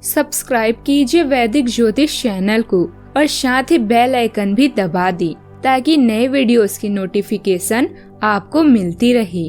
Subscribe कीजिए वैदिक ज्योतिष चैनल को और साथ ही बेल आइकन भी दबा दी ताकि नए वीडियोस की नोटिफिकेशन आपको मिलती रहे।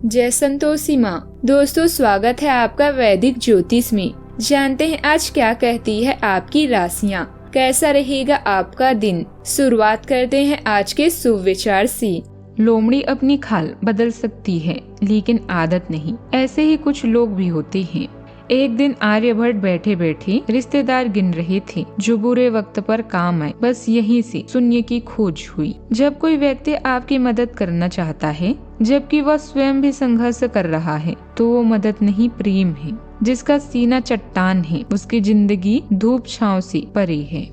जय संतोषी माँ। दोस्तों, स्वागत है आपका वैदिक ज्योतिष में। जानते हैं आज क्या कहती है आपकी राशियाँ, कैसा रहेगा आपका दिन। शुरुआत करते हैं आज के शुभ विचार से। लोमड़ी अपनी खाल बदल सकती है लेकिन आदत नहीं। ऐसे ही कुछ लोग भी होते हैं। एक दिन आर्यभट्ट बैठे बैठे रिश्तेदार गिन रहे थे जो बुरे वक्त पर काम आए। बस यहीं से शून्य की खोज हुई। जब कोई व्यक्ति आपकी मदद करना चाहता है जबकि वह स्वयं भी संघर्ष कर रहा है तो वो मदद नहीं, प्रेम है। जिसका सीना चट्टान है उसकी जिंदगी धूप छांव से परे है।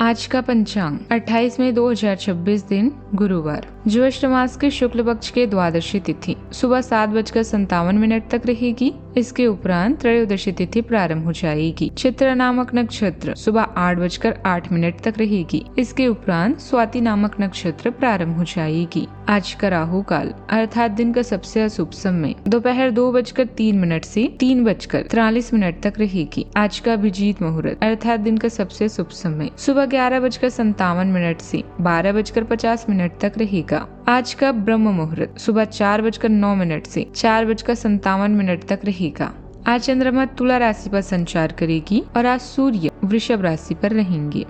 आज का पंचांग 28 मई 2026 दिन गुरुवार, ज्येष्ठ मास के शुक्ल पक्ष के द्वादशी तिथि सुबह 7:57 तक रहेगी। इसके उपरांत त्रयोदशी तिथि प्रारंभ हो जाएगी। चित्र नामक नक्षत्र सुबह 8:08 तक रहेगी। इसके उपरांत स्वाति नामक नक्षत्र प्रारंभ हो जाएगी। आज का राहु काल अर्थात दिन का सबसे अशुभ समय दोपहर 2:03 से 3:43 तक रहेगी। आज का अभिजीत मुहूर्त अर्थात दिन का सबसे शुभ समय सुबह 11:57 से 12:50 तक रहेगा। आज का ब्रह्म मुहूर्त सुबह 4:09 से 4:57 तक रहेगा। आज चंद्रमा तुला राशि पर संचार करेगी और आज सूर्य वृषभ राशि पर रहेंगे।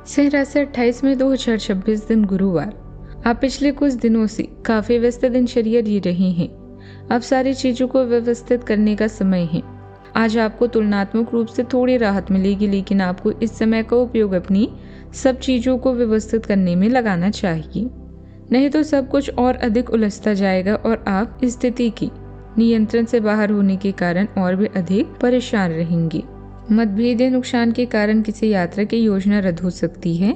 सिंह राशि 28 मई 2026 दिन गुरुवार। आप पिछले कुछ दिनों से काफी व्यस्त दिनचर्या जी रहे हैं। अब सारी चीजों को व्यवस्थित करने का समय है। आज आपको तुलनात्मक रूप से थोड़ी राहत मिलेगी, लेकिन आपको इस समय का उपयोग अपनी सब चीजों को व्यवस्थित करने में लगाना चाहिए, नहीं तो सब कुछ और अधिक उलझता जाएगा और आप स्थिति की नियंत्रण से बाहर होने के कारण और भी अधिक परेशान रहेंगे। मतभेद या नुकसान के कारण किसी यात्रा की योजना रद्द हो सकती है।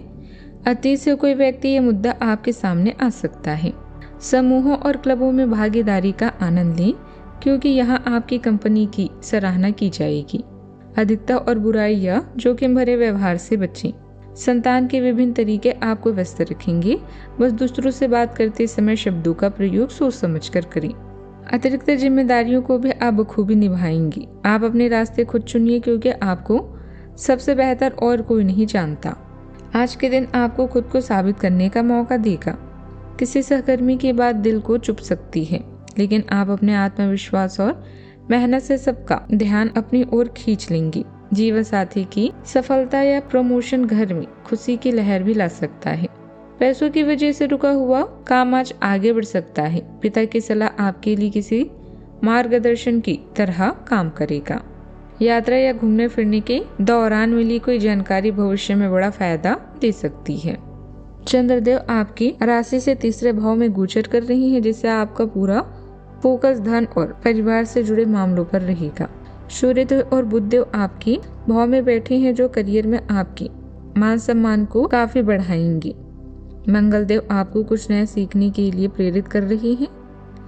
अतीत से कोई व्यक्ति यह मुद्दा आपके सामने आ सकता है। समूहों और क्लबों में भागीदारी का आनंद लें क्योंकि यहाँ आपकी कंपनी की सराहना की जाएगी। अधिकता और बुराई या जोखिम भरे व्यवहार से बचें। संतान के विभिन्न तरीके आपको व्यस्त रखेंगे। बस दूसरों से बात करते समय शब्दों का प्रयोग सोच समझकर करें। अतिरिक्त जिम्मेदारियों को भी आप बखूबी निभाएंगे। आप अपने रास्ते खुद चुनिए क्योंकि आपको सबसे बेहतर और कोई नहीं जानता। आज के दिन आपको खुद को साबित करने का मौका देगा। किसी सहकर्मी की बात दिल को चुभ सकती है, लेकिन आप अपने आत्मविश्वास और मेहनत से सबका ध्यान अपनी ओर खींच लेंगे। जीवन साथी की सफलता या प्रमोशन घर में खुशी की लहर भी ला सकता है। पैसों की वजह से रुका हुआ काम आज आगे बढ़ सकता है। पिता की सलाह आपके लिए किसी मार्गदर्शन की तरह काम करेगा। यात्रा या घूमने फिरने के दौरान मिली कोई जानकारी भविष्य में बड़ा फायदा दे सकती है। चंद्रदेव आपकी राशि से तीसरे भाव में गोचर कर रही है, जिससे आपका पूरा फोकस धन और परिवार से जुड़े मामलों पर रहेगा। सूर्यदेव और बुधदेव आपकी भाव में बैठे हैं जो करियर में आपकी मान सम्मान को काफी बढ़ाएंगे। मंगलदेव आपको कुछ नया सीखने के लिए प्रेरित कर रहे हैं।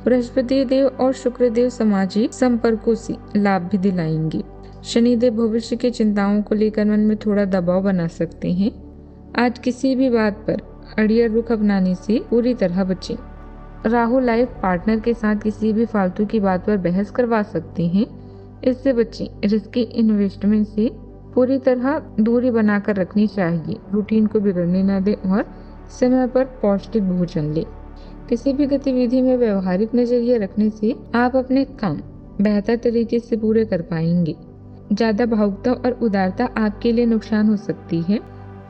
बृहस्पति देव और शुक्रदेव सामाजिक संपर्कों से लाभ भी दिलाएंगे। शनिदेव भविष्य की चिंताओं को लेकर मन में थोड़ा दबाव बना सकते हैं। आज किसी भी बात पर अड़ियल रुख अपनाने से पूरी तरह बचें। राहु लाइफ पार्टनर के साथ किसी भी फालतू की बात पर बहस करवा सकते हैं, इससे बचें। रिस्की इन्वेस्टमेंट से पूरी तरह दूरी बनाकर रखनी चाहिए। रूटीन को बिगड़ने न दें और समय पर पौष्टिक भोजन लें। किसी भी गतिविधि में व्यवहारिक नजरिया रखने से आप अपने काम बेहतर तरीके से पूरे कर पाएंगे। ज्यादा भावुकता और उदारता आपके लिए नुकसान हो सकती है।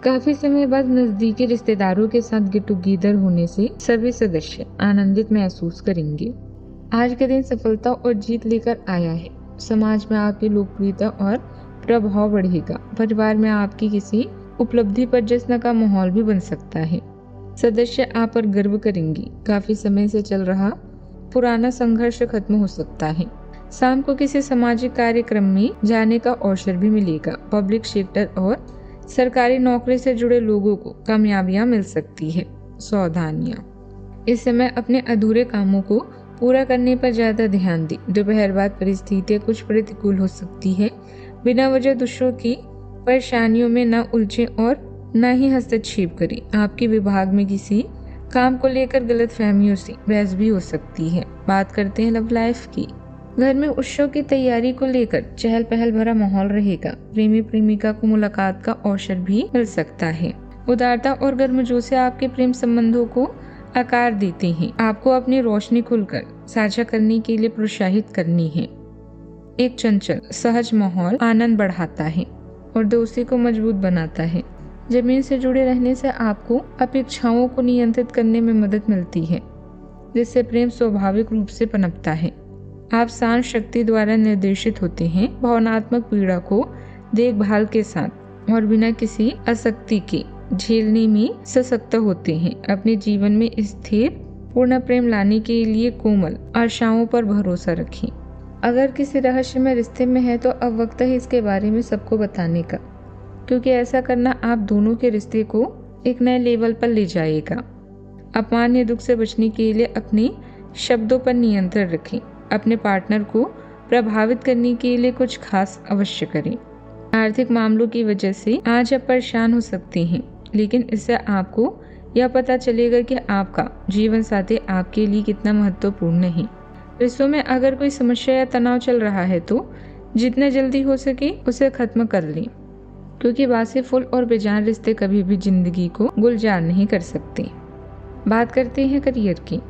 काफी समय बाद नजदीकी रिश्तेदारों के साथ गेट टुगेदर होने से सभी सदस्य आनंदित महसूस करेंगे। आज के दिन सफलता और जीत लेकर आया है। समाज में आपकी लोकप्रियता और प्रभाव बढ़ेगा। परिवार में आपकी किसी उपलब्धि पर जश्न का माहौल भी बन सकता है। सदस्य आप पर गर्व करेंगे। काफी समय से चल रहा पुराना संघर्ष खत्म हो सकता है। शाम को किसी सामाजिक कार्यक्रम में जाने का अवसर भी मिलेगा। पब्लिक सेक्टर और सरकारी नौकरी से जुड़े लोगों को कामयाबियां मिल सकती है। सावधानियां, इस समय अपने अधूरे कामों को पूरा करने पर ज्यादा ध्यान दें। दोपहर बाद परिस्थितियां कुछ प्रतिकूल हो सकती है। बिना वजह दूसरों की परेशानियों में न उलझें और न ही हस्तक्षेप करें। आपके विभाग में किसी काम को लेकर गलतफहमियों से बहस भी हो सकती है। बात करते हैं लव लाइफ की। घर में उत्सव की तैयारी को लेकर चहल पहल भरा माहौल रहेगा। प्रेमी प्रेमिका को मुलाकात का अवसर भी मिल सकता है। उदारता और गर्मजोशी आपके प्रेम संबंधों को आकार देते हैं। आपको अपनी रोशनी खुलकर साझा करने के लिए प्रोत्साहित करनी है। एक चंचल सहज माहौल आनंद बढ़ाता है और दोस्ती को मजबूत बनाता है। जमीन से जुड़े रहने से आपको अपेक्षाओं को नियंत्रित करने में मदद मिलती है, जिससे प्रेम स्वाभाविक रूप से पनपता है। आप शांत शक्ति द्वारा निर्देशित होते हैं। भावनात्मक पीड़ा को देखभाल के साथ और बिना किसी आसक्ति के झेलने में सशक्त होते हैं। अपने जीवन में स्थिर पूर्ण प्रेम लाने के लिए कोमल आशाओं पर भरोसा रखें। अगर किसी रहस्यमय रिश्ते में है तो अब वक्त है इसके बारे में सबको बताने का, क्योंकि ऐसा करना आप दोनों के रिश्ते को एक नए लेवल पर ले जाएगा। अपमान या दुख से बचने के लिए अपने शब्दों पर नियंत्रण रखें। अपने पार्टनर को प्रभावित करने के लिए कुछ खास अवश्य करें। आर्थिक मामलों की वजह से आज आप परेशान हो सकते हैं, लेकिन इससे आपको यह पता चलेगा कि आपका जीवन साथी आपके लिए कितना महत्वपूर्ण है। रिश्तों में अगर कोई समस्या या तनाव चल रहा है तो जितना जल्दी हो सके उसे खत्म कर लें, क्योंकि बासी फूल और बेजान रिश्ते कभी भी जिंदगी को गुलजार नहीं कर सकते। बात करते हैं करियर की।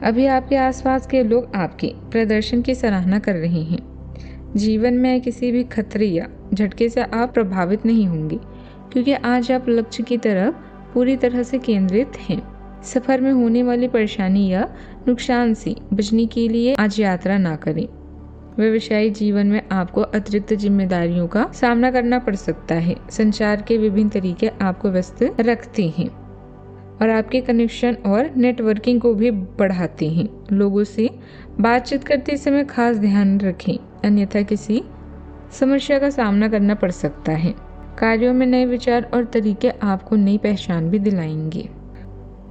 अभी आपके आसपास के लोग आपके प्रदर्शन की सराहना कर रहे हैं। जीवन में किसी भी खतरे या झटके से आप प्रभावित नहीं होंगे, क्योंकि आज आप लक्ष्य की तरफ पूरी तरह से केंद्रित हैं। सफर में होने वाली परेशानी या नुकसान से बचने के लिए आज यात्रा ना करें। व्यवसायिक जीवन में आपको अतिरिक्त जिम्मेदारियों का सामना करना पड़ सकता है। संचार के विभिन्न तरीके आपको व्यस्त रखते हैं और आपके कनेक्शन और नेटवर्किंग को भी बढ़ाते हैं। लोगों से बातचीत करते समय खास ध्यान रखें, अन्यथा किसी समस्या का सामना करना पड़ सकता है। कार्यों में नए विचार और तरीके आपको नई पहचान भी दिलाएंगे।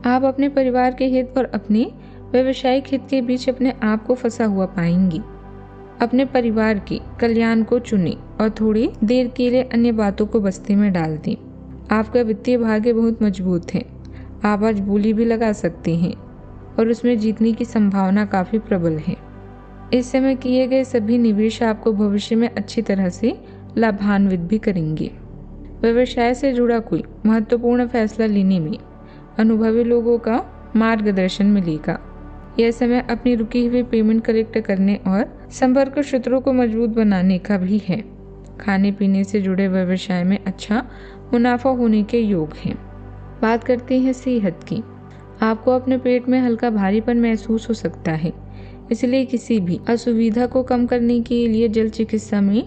आप अपने परिवार के हित और अपने व्यवसायिक हित के बीच अपने आप को फंसा हुआ पाएंगे। अपने परिवार के कल्याण को चुनें और थोड़ी देर के लिए अन्य बातों को बस्ती में डाल दें। आपका वित्तीय भाग्य बहुत मजबूत है। आप आज बोली भी लगा सकते हैं और उसमें जीतने की संभावना काफी प्रबल है। इस समय किए गए सभी निवेश आपको भविष्य में अच्छी तरह से लाभान्वित भी करेंगे। व्यवसाय से जुड़ा कोई महत्वपूर्ण फैसला लेने में अनुभवी लोगों का मार्गदर्शन मिलेगा। यह समय अपनी रुकी हुई पेमेंट कलेक्ट करने और संपर्क सूत्रों को मजबूत बनाने का भी है। खाने पीने से जुड़े व्यवसाय में अच्छा मुनाफा होने के योग हैं। बात करते हैं सेहत की। आपको अपने पेट में हल्का भारीपन महसूस हो सकता है, इसलिए किसी भी असुविधा को कम करने के लिए जल्द चिकित्सा में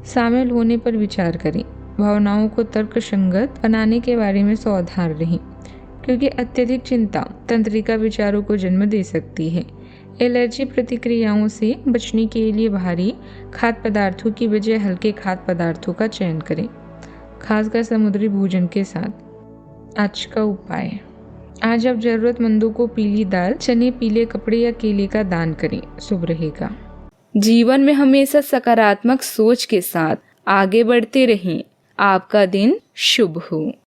शामिल होने पर विचार करें। भावनाओं को तर्कसंगत बनाने के बारे में सावधान रहें, क्योंकि अत्यधिक चिंता तंत्रिका विचारों को जन्म दे सकती है। एलर्जी प्रतिक्रियाओं से बचने के लिए भारी खाद्य पदार्थों की बजाय हल्के खाद्य पदार्थों का चयन करें, खासकर समुद्री भोजन के साथ। आज का उपाय। आज आप जरूरतमंदों को पीली दाल, चने, पीले कपड़े या केले का दान करें, शुभ रहेगा। जीवन में हमेशा सकारात्मक सोच के साथ आगे बढ़ते रहें। आपका दिन शुभ हो।